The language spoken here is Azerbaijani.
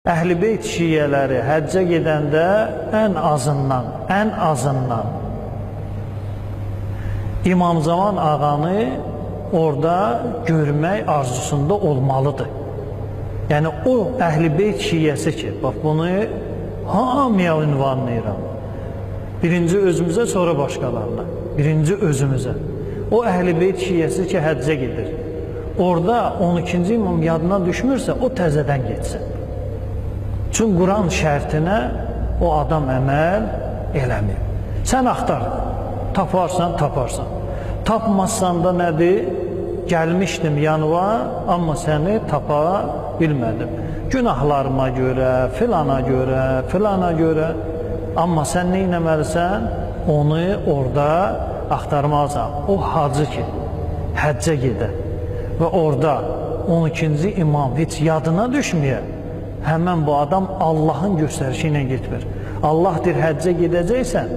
Əhl-i Beyt şiələri həccə gedəndə ən azından İmam Zaman ağanı orada görmək arzusunda olmalıdır. Yəni o Əhl-i Beyt şiəsi ki, bax bunu hamıya ünvanlayıram. Birinci özümüzə, sonra başqalarına. Birinci özümüzə. O Əhl-i Beyt şiəsi ki, həccə gedir. Orada 12-ci imam yadına düşmürsə, o təzədən getsin. Çünki Quran şərtinə o adam əməl eləmir. Sən axtar, taparsan, taparsan. Tapmazsan da nədir? Gəlmişdim yanıma, amma səni tapa bilmədim. Günahlarıma görə, filana görə. Amma sən nə etməlisən? Onu orada axtarmalısan. O hacı ki, həccə gedir və orada 12-ci imam heç yadına düşmüyor. Həmən bu adam Allahın göstərişi ilə getmir. Allah deyir, həccə gedəcəksən,